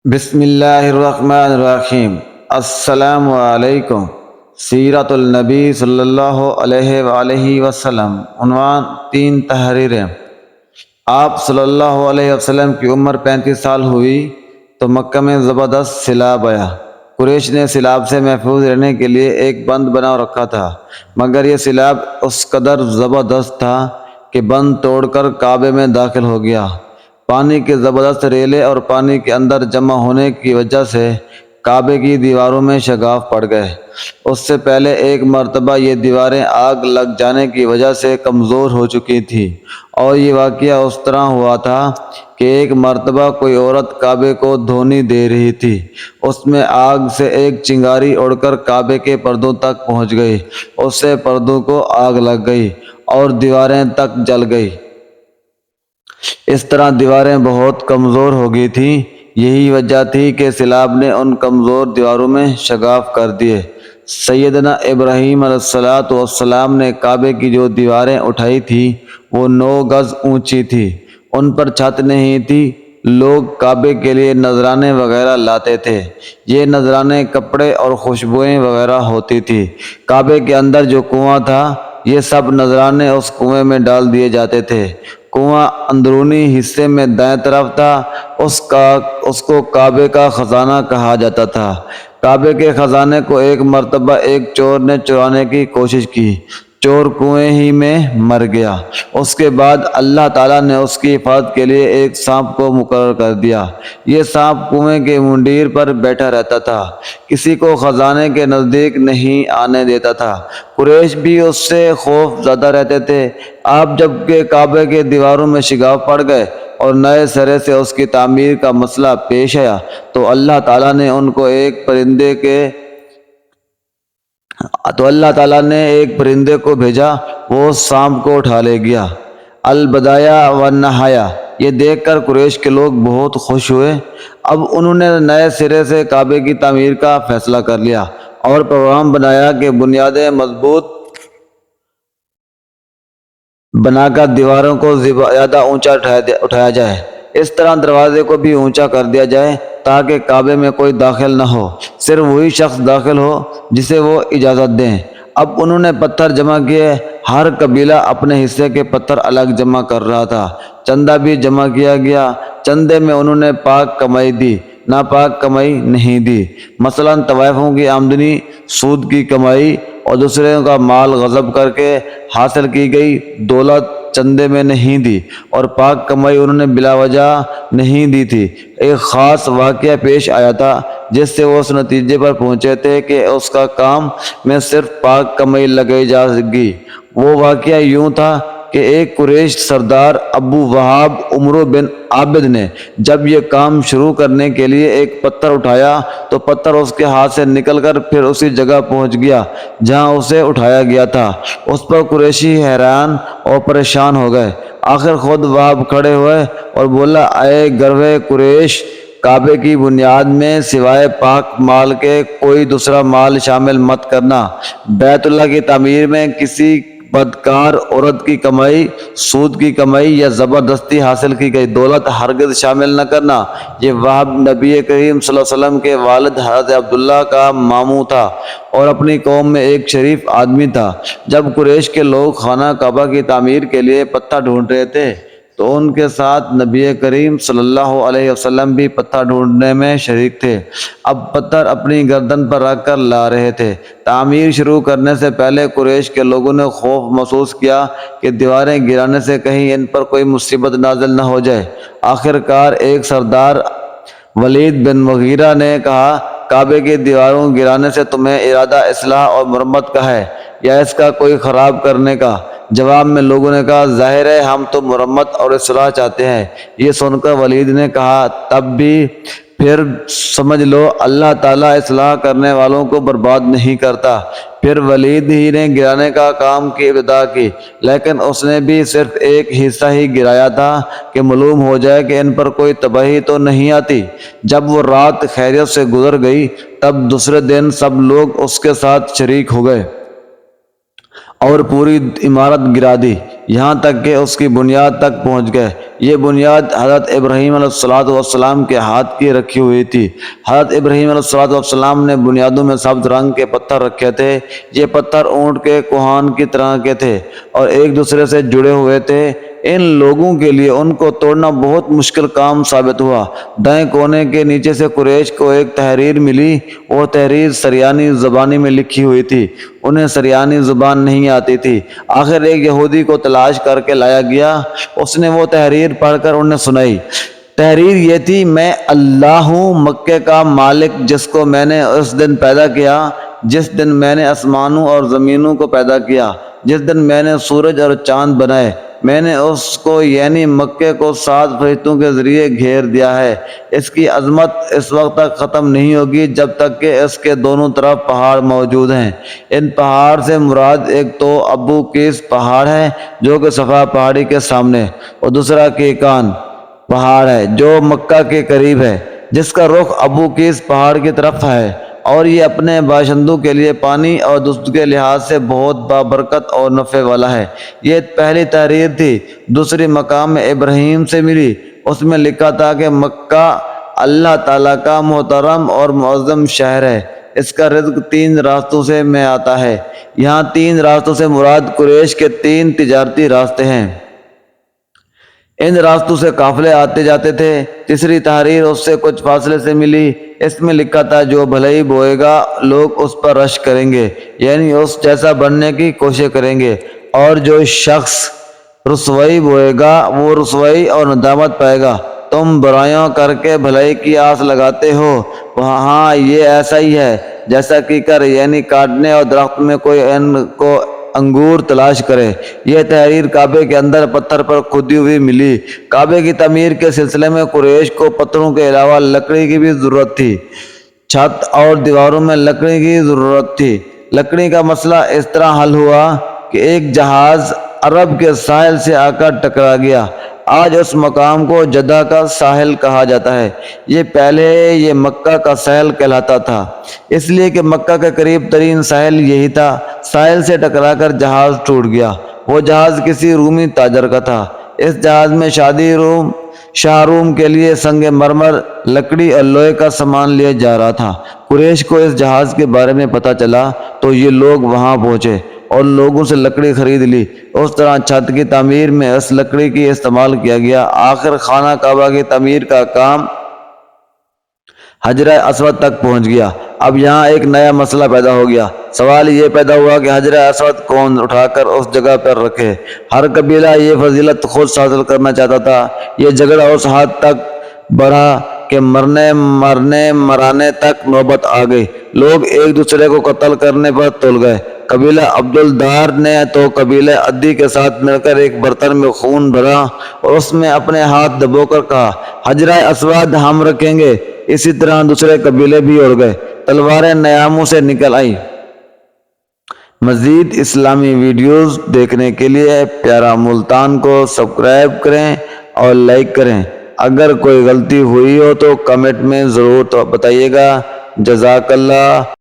بسم اللہ الرحمن الرحیم۔ السلام علیکم۔ سیرت النبی صلی اللہ علیہ وآلہ وسلم۔ عنوان 3 تحریریں۔ آپ صلی اللہ علیہ وسلم کی عمر 35 سال ہوئی تو مکہ میں زبردست سیلاب آیا۔ قریش نے سیلاب سے محفوظ رہنے کے لیے ایک بند بنا رکھا تھا، مگر یہ سیلاب اس قدر زبردست تھا کہ بند توڑ کر کعبے میں داخل ہو گیا۔ پانی کے زبردست ریلے اور پانی کے اندر جمع ہونے کی وجہ سے کعبے کی دیواروں میں شگاف پڑ گئے۔ اس سے پہلے ایک مرتبہ یہ دیواریں آگ لگ جانے کی وجہ سے کمزور ہو چکی تھیں، اور یہ واقعہ اس طرح ہوا تھا کہ ایک مرتبہ کوئی عورت کعبے کو دھونی دے رہی تھی، اس میں آگ سے ایک چنگاری اڑ کر کعبے کے پردوں تک پہنچ گئی، اس سے پردوں کو آگ لگ گئی اور دیواریں تک جل گئی۔ اس طرح دیواریں بہت کمزور ہو گئی تھیں۔ یہی وجہ تھی کہ سیلاب نے ان کمزور دیواروں میں شگاف کر دیے۔ سیدنا ابراہیم علیہ السلام نے کعبے کی جو دیواریں اٹھائی تھیں وہ 9 گز اونچی تھی، ان پر چھت نہیں تھی۔ لوگ کعبے کے لیے نذرانے وغیرہ لاتے تھے، یہ نذرانے کپڑے اور خوشبوئیں وغیرہ ہوتی تھی۔ کعبے کے اندر جو کنواں تھا، یہ سب نذرانے اس کنویں میں ڈال دیے جاتے تھے۔ کنواں اندرونی حصے میں دائیں طرف تھا، اس کو کعبے کا خزانہ کہا جاتا تھا۔ کعبے کے خزانے کو ایک مرتبہ ایک چور نے چرانے کی کوشش کی، چور کنویں ہی میں مر گیا۔ اس کے بعد اللہ تعالیٰ نے اس کی حفاظت کے لیے ایک سانپ کو مقرر کر دیا۔ یہ سانپ کنویں کے منڈیر پر بیٹھا رہتا تھا، کسی کو خزانے کے نزدیک نہیں آنے دیتا تھا۔ قریش بھی اس سے خوف زدہ رہتے تھے۔ آپ جب کہ کعبے کے دیواروں میں شگاف پڑ گئے اور نئے سرے سے اس کی تعمیر کا مسئلہ پیش آیا تو اللہ تعالیٰ نے ایک پرندے کو بھیجا، وہ اس سانپ کو اٹھا لے گیا۔ البدایہ والنہایہ۔ یہ دیکھ کر قریش کے لوگ بہت خوش ہوئے۔ اب انہوں نے نئے سرے سے کعبے کی تعمیر کا فیصلہ کر لیا اور پروگرام بنایا کہ بنیادیں مضبوط بنا کر دیواروں کو زیادہ اونچا اٹھایا جائے۔ اس طرح دروازے کو بھی اونچا کر دیا جائے تاکہ کعبے میں کوئی داخل نہ ہو، صرف وہی شخص داخل ہو جسے وہ اجازت دیں۔ اب انہوں نے پتھر جمع کیے، ہر قبیلہ اپنے حصے کے پتھر الگ جمع کر رہا تھا۔ چندہ بھی جمع کیا گیا۔ چندے میں انہوں نے پاک کمائی دی، ناپاک کمائی نہیں دی۔ مثلاً طوائفوں کی آمدنی، سود کی کمائی اور دوسروں کا مال غصب کر کے حاصل کی گئی دولت چندے میں نہیں دی، اور پاک کمائی انہوں نے بلا وجہ نہیں دی تھی۔ ایک خاص واقعہ پیش آیا تھا جس سے وہ اس نتیجے پر پہنچے تھے کہ اس کا کام میں صرف پاک کمائی لگائی جائے گی۔ وہ واقعہ یوں تھا کہ ایک قریش سردار ابو وہاب عمرو بن عابد نے جب یہ کام شروع کرنے کے لیے ایک پتھر اٹھایا تو پتھر اس کے ہاتھ سے نکل کر پھر اسی جگہ پہنچ گیا جہاں اسے اٹھایا گیا تھا۔ اس پر قریشی حیران اور پریشان ہو گئے۔ آخر خود وہاب کھڑے ہوئے اور بولا، اے گروہ قریش، کعبے کی بنیاد میں سوائے پاک مال کے کوئی دوسرا مال شامل مت کرنا۔ بیت اللہ کی تعمیر میں کسی بدکار عورت کی کمائی، سود کی کمائی یا زبردستی حاصل کی گئی دولت ہرگز شامل نہ کرنا۔ یہ وہاب نبی کریم صلی اللہ علیہ وسلم کے والد حضرت عبداللہ کا ماموں تھا اور اپنی قوم میں ایک شریف آدمی تھا۔ جب قریش کے لوگ خانہ کعبہ کی تعمیر کے لیے پتھر ڈھونڈ رہے تھے تو ان کے ساتھ نبی کریم صلی اللہ علیہ وسلم بھی پتھر ڈھونڈنے میں شریک تھے۔ اب پتھر اپنی گردن پر رکھ کر لا رہے تھے۔ تعمیر شروع کرنے سے پہلے قریش کے لوگوں نے خوف محسوس کیا کہ دیواریں گرانے سے کہیں ان پر کوئی مصیبت نازل نہ ہو جائے۔ آخر کار ایک سردار ولید بن مغیرہ نے کہا، کعبے کی دیواروں گرانے سے تمہیں ارادہ اصلاح اور مرمت کا ہے یا اس کا کوئی خراب کرنے کا؟ جواب میں لوگوں نے کہا، ظاہر ہے ہم تو مرمت اور اصلاح چاہتے ہیں۔ یہ سن کر ولید نے کہا، تب بھی پھر سمجھ لو اللہ تعالیٰ اصلاح کرنے والوں کو برباد نہیں کرتا۔ پھر ولید ہی نے گرانے کا کام کی ابتدا کی، لیکن اس نے بھی صرف ایک حصہ ہی گرایا تھا کہ معلوم ہو جائے کہ ان پر کوئی تباہی تو نہیں آتی۔ جب وہ رات خیریت سے گزر گئی تب دوسرے دن سب لوگ اس کے ساتھ شریک ہو گئے اور پوری عمارت گرا دی، یہاں تک کہ اس کی بنیاد تک پہنچ گئے۔ یہ بنیاد حضرت ابراہیم علیہ السلام کے ہاتھ کی رکھی ہوئی تھی۔ حضرت ابراہیم علیہ السلام نے بنیادوں میں سبز رنگ کے پتھر رکھے تھے۔ یہ پتھر اونٹ کے کوہان کی طرح کے تھے اور ایک دوسرے سے جڑے ہوئے تھے۔ ان لوگوں کے لیے ان کو توڑنا بہت مشکل کام ثابت ہوا۔ دائیں کونے کے نیچے سے قریش کو ایک تحریر ملی۔ وہ تحریر سریانی زبانی میں لکھی ہوئی تھی۔ انہیں سریانی زبان نہیں آتی تھی۔ آخر ایک یہودی کو تلاش کر کے لایا گیا۔ اس نے وہ تحریر پڑھ کر انہیں سنائی۔ تحریر یہ تھی: میں اللہ ہوں، مکے کا مالک، جس کو میں نے اس دن پیدا کیا جس دن میں نے آسمانوں اور زمینوں کو پیدا کیا، جس دن میں نے سورج اور چاند بنائے۔ میں نے اس کو یعنی مکے کو 7 فرشتوں کے ذریعے گھیر دیا ہے۔ اس کی عظمت اس وقت تک ختم نہیں ہوگی جب تک کہ اس کے دونوں طرف پہاڑ موجود ہیں۔ ان پہاڑ سے مراد ایک تو ابو قیس پہاڑ ہے جو کہ صفا پہاڑی کے سامنے، اور دوسرا کیکان پہاڑ ہے جو مکہ کے قریب ہے، جس کا رخ ابو قیس پہاڑ کی طرف ہے، اور یہ اپنے باشندوں کے لیے پانی اور دست کے لحاظ سے بہت بابرکت اور نفع والا ہے۔ یہ پہلی تحریر تھی۔ دوسری مقام ابراہیم سے ملی۔ اس میں لکھا تھا کہ مکہ اللہ تعالیٰ کا محترم اور معظم شہر ہے۔ اس کا رزق 3 راستوں سے میں آتا ہے۔ یہاں 3 راستوں سے مراد قریش کے 3 تجارتی راستے ہیں۔ ان راستوں سے قافلے آتے جاتے تھے۔ تیسری تحریر اس سے کچھ فاصلے سے ملی۔ اس میں لکھا تھا: جو بھلائی بوئے گا لوگ اس پر رش کریں گے، یعنی اس جیسا بننے کی کوشش کریں گے، اور جو شخص رسوائی بوئے گا وہ رسوائی اور ندامت پائے گا۔ تم برائیاں کر کے بھلائی کی آس لگاتے ہو، ہاں یہ ایسا ہی ہے جیسا کیکر یعنی کاٹنے اور درخت میں کوئی ان کو انگور تلاش کرے۔ یہ تحریر کعبے کے اندر پتھر پر کھدی ہوئی ملی۔ کعبے کی تعمیر کے سلسلے میں قریش کو پتھروں کے علاوہ لکڑی کی بھی ضرورت تھی۔ چھت اور دیواروں میں لکڑی کی ضرورت تھی۔ لکڑی کا مسئلہ اس طرح حل ہوا کہ ایک جہاز عرب کے ساحل سے آ کر ٹکرا گیا۔ آج اس مقام کو جدہ کا ساحل کہا جاتا ہے۔ یہ پہلے یہ مکہ کا ساحل کہلاتا تھا، اس لیے کہ مکہ کے قریب ترین ساحل یہی تھا۔ ساحل سے ٹکرا کر جہاز ٹوٹ گیا۔ وہ جہاز کسی رومی تاجر کا تھا۔ اس جہاز میں شاہ روم کے لیے سنگ مرمر، لکڑی اور لوہے کا سامان لیا جا رہا تھا۔ قریش کو اس جہاز کے بارے میں پتہ چلا تو یہ لوگ وہاں پہنچے اور لوگوں سے لکڑی خرید لی۔ اس طرح چھت کی تعمیر میں اس لکڑی کی استعمال کیا گیا۔ آخر خانہ کعبہ کی تعمیر کا کام حجرہ اسود تک پہنچ گیا۔ اب یہاں ایک نیا مسئلہ پیدا ہو گیا۔ سوال یہ پیدا ہوا کہ حجرہ اسود کون اٹھا کر اس جگہ پر رکھے؟ ہر قبیلہ یہ فضیلت خود حاصل کرنا چاہتا تھا۔ یہ جھگڑا اس حد تک بڑھا کہ مرنے مرانے تک نوبت آ گئی۔ لوگ ایک دوسرے کو قتل کرنے پر تل گئے۔ قبیلہ عبدالدار نے تو قبیلہ عدی کے ساتھ مل کر ایک برتن میں خون بھرا اور اس میں اپنے ہاتھ دبو کر کہا: حجرہ اسود ہم رکھیں گے۔ اسی طرح دوسرے قبیلے بھی اڑ گئے۔ تلواریں نیاموں سے نکل آئیں۔ مزید اسلامی ویڈیوز دیکھنے کے لیے پیارا ملتان کو سبسکرائب کریں اور لائک کریں۔ اگر کوئی غلطی ہوئی ہو تو کمنٹ میں ضرور بتائیے گا۔ جزاک اللہ۔